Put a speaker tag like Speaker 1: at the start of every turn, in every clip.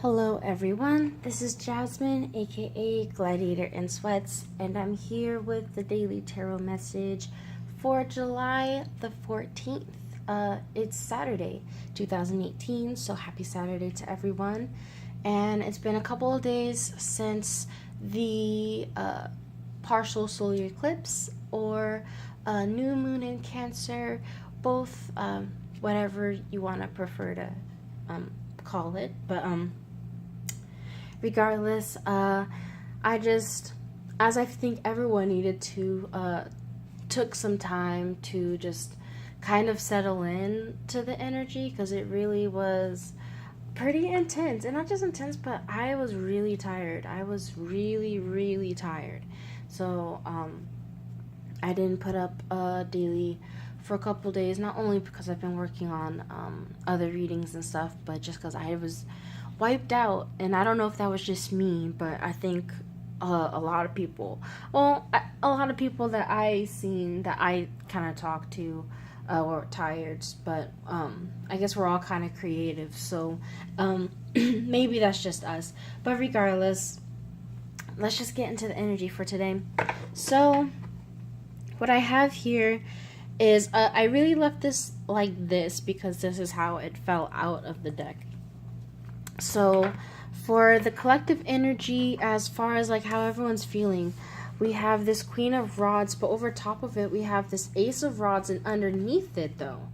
Speaker 1: Hello everyone, this is Jasmine, aka Gladiatorinsweats, and I'm here with the daily tarot message for July the 14th. It's Saturday, 2018, so happy Saturday to everyone. And it's been a couple of days since the partial solar eclipse or new moon in Cancer, both whatever you want to prefer to call it, but regardless, I just, as I think everyone needed to, took some time to just kind of settle in to the energy, because it really was pretty intense. And not just intense, but I was really tired. I was really tired. So I didn't put up a daily for a couple days, not only because I've been working on other readings and stuff, but just because I was wiped out. And I don't know if that was just me, but I think a lot of people, a lot of people that I seen, that I kind of talked to, were tired. But I guess we're all kind of creative, so maybe that's just us. But regardless, let's just get into the energy for today. So what I have here is I really left this like this because this is how it fell out of the deck. So for the collective energy, as far as like how everyone's feeling, we have this Queen of Rods, but over top of it we have this Ace of Rods, and underneath it though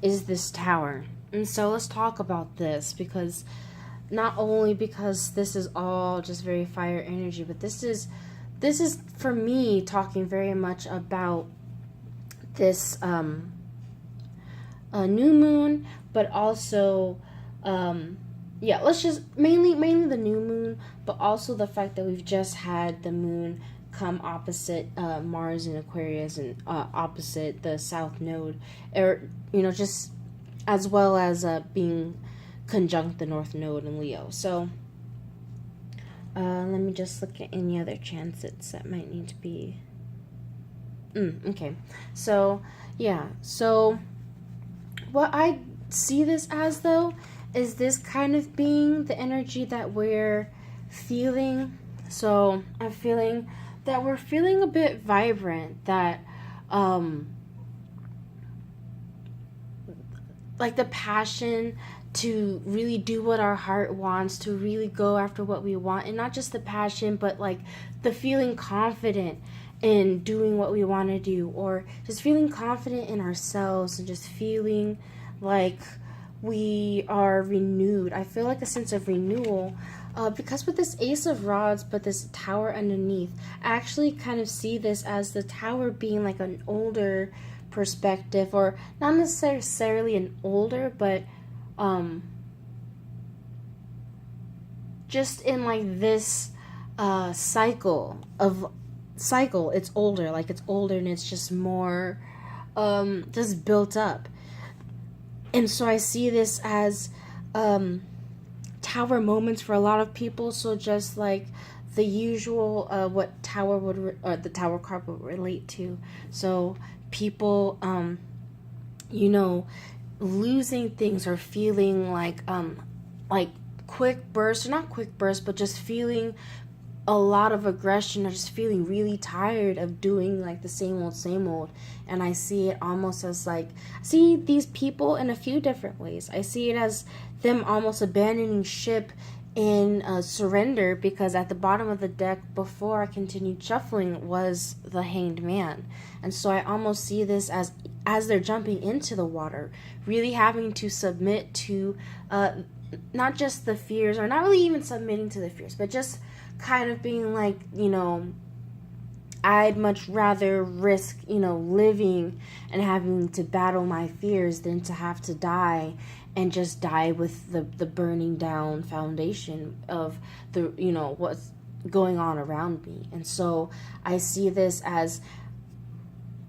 Speaker 1: is this Tower. And so let's talk about this, because not only because this is all just very fire energy, but this is for me talking very much about this a new moon, but also yeah, let's just mainly the new moon, but also the fact that we've just had the moon come opposite Mars in Aquarius, and opposite the south node, or just as well as being conjunct the north node in Leo. So let me just look at any other transits that might need to be okay. So yeah, so what I see this as though is this kind of being the energy that we're feeling. So I'm feeling that we're feeling a bit vibrant, that like the passion to really do what our heart wants, to really go after what we want, and not just the passion, but like the feeling confident in doing what we want to do, or just feeling confident in ourselves, and just feeling like we are renewed. I feel like a sense of renewal, because with this Ace of Rods, but this Tower underneath, I actually kind of see this as the Tower being like an older perspective, or not necessarily an older, but just in like this cycle, it's older, like it's older, and it's just more just built up. And so I see this as Tower moments for a lot of people. So just like the usual, what Tower would, the Tower card would relate to. So people, losing things, or feeling like quick bursts, or not quick bursts, but just feeling a lot of aggression, or just feeling really tired of doing like the same old. And I see it almost as like, I see these people in a few different ways. I see it as them almost abandoning ship in surrender, because at the bottom of the deck before I continued shuffling was the Hanged Man. And so I almost see this as they're jumping into the water, really having to submit to not just the fears, or not really even submitting to the fears, but just kind of being like, I'd much rather risk, living and having to battle my fears than to have to die, and just die with the burning down foundation of the, what's going on around me. And so I see this as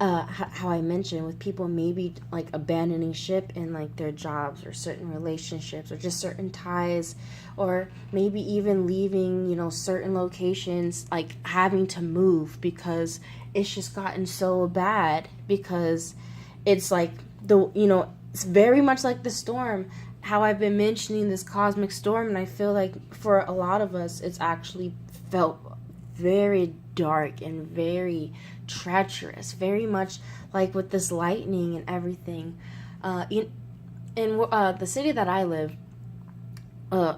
Speaker 1: how I mentioned, with people maybe like abandoning ship in like their jobs, or certain relationships, or just certain ties, or maybe even leaving, certain locations, like having to move because it's just gotten so bad, because it's like it's very much like the storm. how I've been mentioning this cosmic storm, and I feel like for a lot of us, it's actually felt very dark and very treacherous, very much like with this lightning and everything. In the city that I live,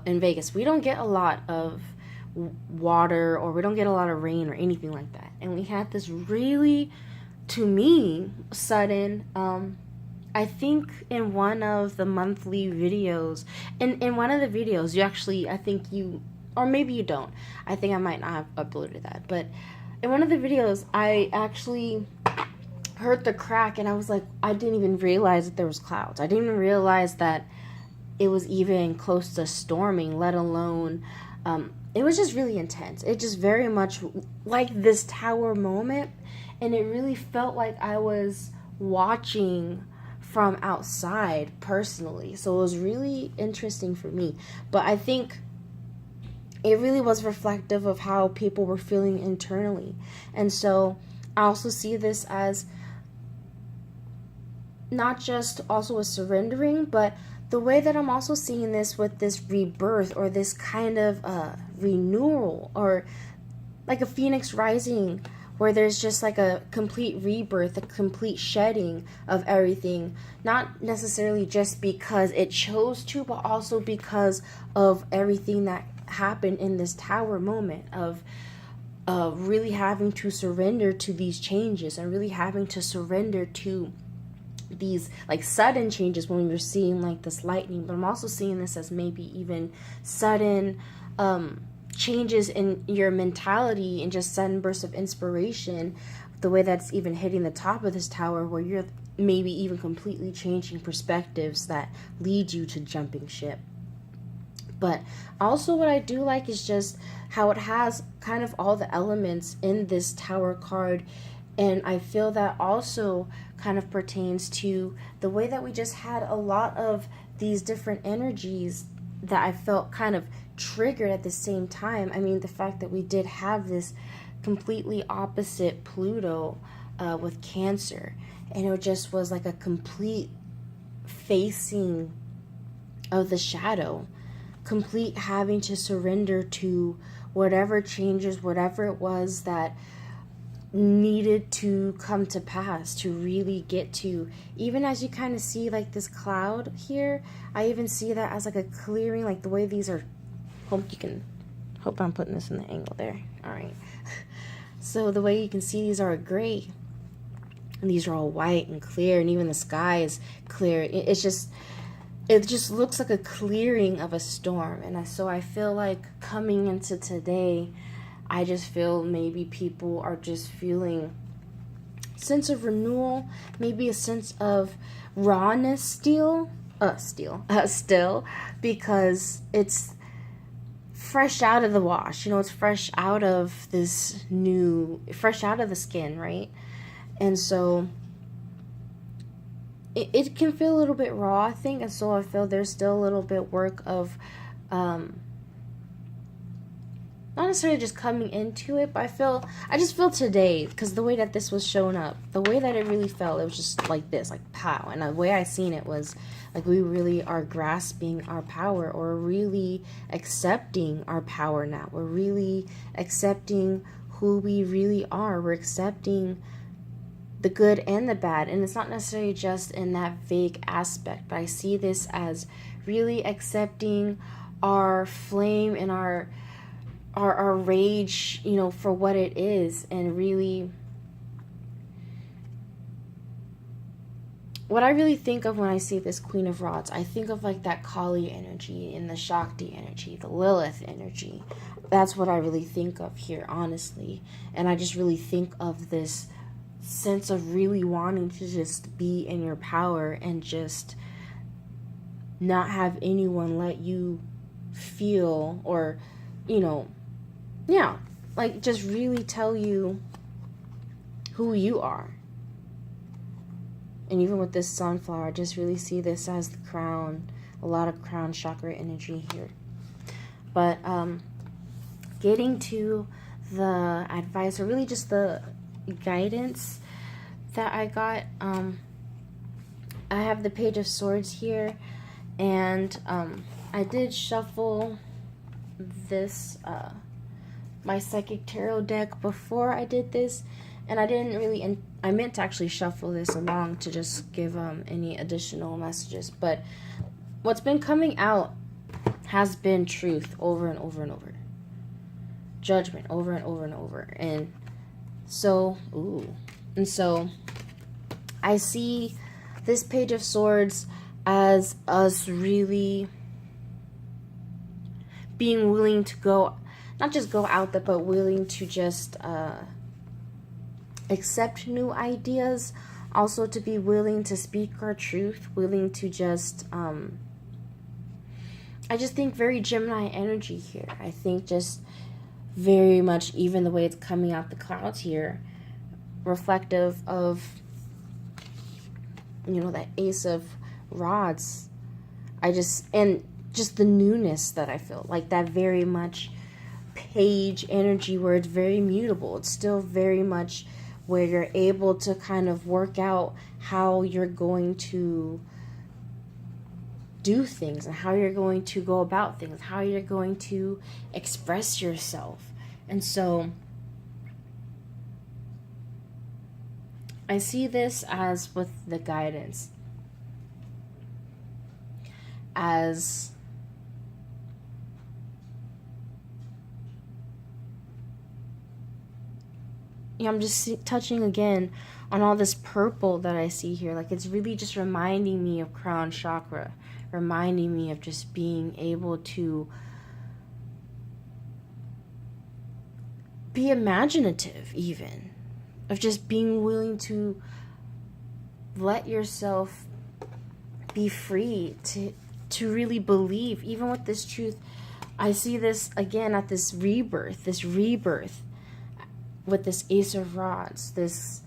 Speaker 1: in Vegas, we don't get a lot of water, or we don't get a lot of rain or anything like that. And we had this really, to me, sudden, I think in one of the monthly videos, in one of the videos, you actually, I think you, or maybe you don't, I think I might not have uploaded that, but in one of the videos, I actually heard the crack, and I was like, I didn't even realize that there was clouds. I didn't even realize that it was even close to storming, let alone, it was just really intense. It just very much like this tower moment, and it really felt like I was watching from outside personally. So it was really interesting for me. But I think it really was reflective of how people were feeling internally. And so I also see this as not just also a surrendering, but the way that I'm also seeing this with this rebirth, or this kind of renewal, or like a phoenix rising, where there's just like a complete rebirth, a complete shedding of everything, not necessarily just because it chose to, but also because of everything that happened in this tower moment of really having to surrender to these changes, and really having to surrender to these like sudden changes when we're seeing like this lightning. But I'm also seeing this as maybe even sudden changes in your mentality, and just sudden bursts of inspiration, the way that's even hitting the top of this tower, where you're maybe even completely changing perspectives that lead you to jumping ship. But also what I do like is just how it has kind of all the elements in this tower card. And I feel that also kind of pertains to the way that we just had a lot of these different energies that I felt kind of triggered at the same time. I mean, the fact that we did have this completely opposite Pluto with Cancer, and it just was like a complete facing of the shadow, complete having to surrender to whatever changes, whatever it was that needed to come to pass to really get to, even as you kind of see like this cloud here, I even see that as like a clearing, like the way these are, hope I'm putting this in the angle there. All right. So the way you can see these are gray, and these are all white and clear, and even the sky is clear. It just looks like a clearing of a storm. And so I feel like coming into today, I just feel maybe people are just feeling a sense of renewal, maybe a sense of rawness still, because it's fresh out of the wash. You know, it's fresh out of fresh out of the skin, right? And so it can feel a little bit raw, I think. And so I feel there's still a little bit work of not necessarily just coming into it, but I just feel today, because the way that this was shown up, the way that it really felt, it was just like this, like pow. And the way I seen it was like we really are grasping our power, or really accepting our power now. We're really accepting who we really are. We're accepting the good and the bad. And it's not necessarily just in that vague aspect, but I see this as really accepting our flame and our rage, you know, for what it is. And really, what I really think of when I see this Queen of Rods, I think of like that Kali energy and the Shakti energy, the Lilith energy. That's what I really think of here, honestly. And I just really think of this sense of really wanting to just be in your power, and just not have anyone let you feel, or, you know, yeah, like just really tell you who you are. And even with this sunflower, I just really see this as the crown, a lot of crown chakra energy here. But getting to the advice, or really just the guidance that I got, I have the Page of Swords here, And I did shuffle this my psychic tarot deck before I did this, and I didn't really I meant to actually shuffle this along to just give any additional messages, but what's been coming out has been truth over and over and over, judgment over and over and over. And so I see this Page of Swords as us really being willing to go, not just go out there, but willing to just accept new ideas, also to be willing to speak our truth, willing to just I just think very Gemini energy here. I think just very much, even the way it's coming out the clouds here, reflective of, you know, that Ace of Rods. And just the newness that I feel, like that very much Page energy where it's very mutable. It's still very much where you're able to kind of work out how you're going to do things and how you're going to go about things, how you're going to express yourself. And so I see this as with the guidance, as I'm just touching again on all this purple that I see here. Like, it's really just reminding me of crown chakra, reminding me of just being able to be imaginative, even of just being willing to let yourself be free to really believe. Even with this truth, I see this again at this rebirth with this Ace of Rods, this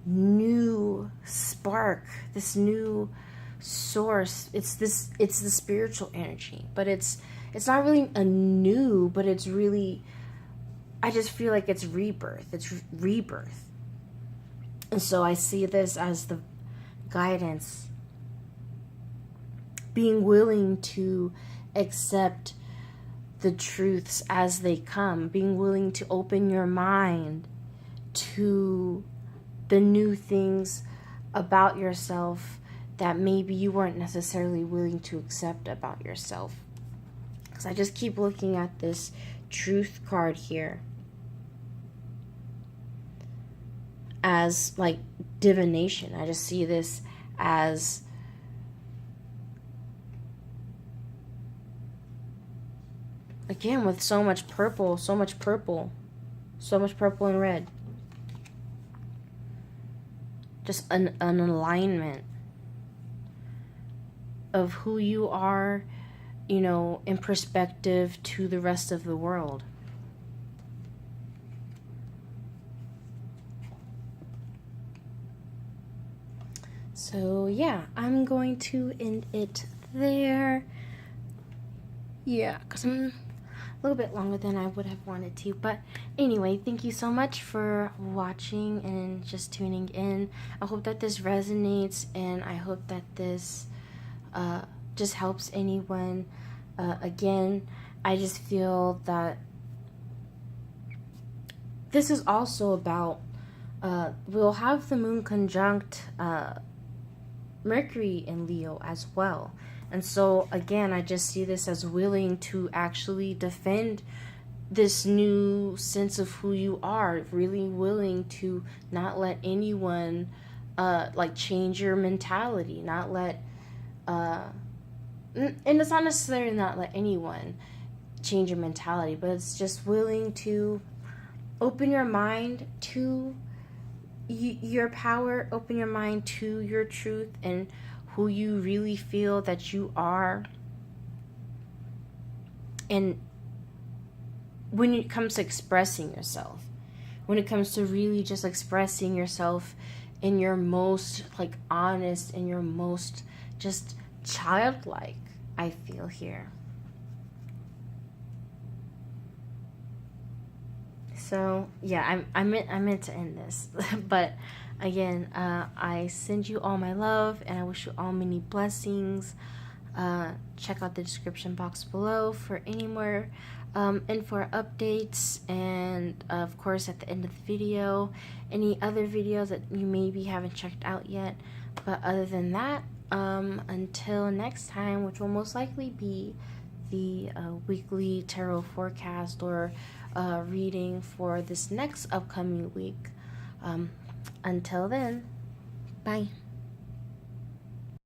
Speaker 1: new spark, this new source. It's the spiritual energy, but it's not really a new, but it's really, I just feel like it's rebirth. It's rebirth. And so I see this as the guidance, being willing to accept the truths as they come, being willing to open your mind to the new things about yourself that maybe you weren't necessarily willing to accept about yourself. Because I just keep looking at this truth card here as like divination. I just see this as again with so much purple and red. Just an alignment of who you are, you know, in perspective to the rest of the world. So yeah, I'm going to end it there. Yeah, because I'm a little bit longer than I would have wanted to. But anyway, thank you so much for watching and just tuning in. I hope that this resonates, and I hope that this just helps anyone. Again, I just feel that this is also about, we'll have the moon conjunct Mercury in Leo as well. And so again, I just see this as willing to actually defend this new sense of who you are, really willing to not let anyone like change your mentality, not let and it's not necessarily not let anyone change your mentality, but it's just willing to open your mind to your power, open your mind to your truth and who you really feel that you are. And when it comes to expressing yourself, when it comes to really just expressing yourself in your most like honest and your most just childlike, I feel here. So yeah, I meant to end this, but Again, I send you all my love, and I wish you all many blessings. Check out the description box below for any more info updates, and of course at the end of the video, any other videos that you maybe haven't checked out yet. But other than that, until next time, which will most likely be the weekly tarot forecast or reading for this next upcoming week. Until then, bye.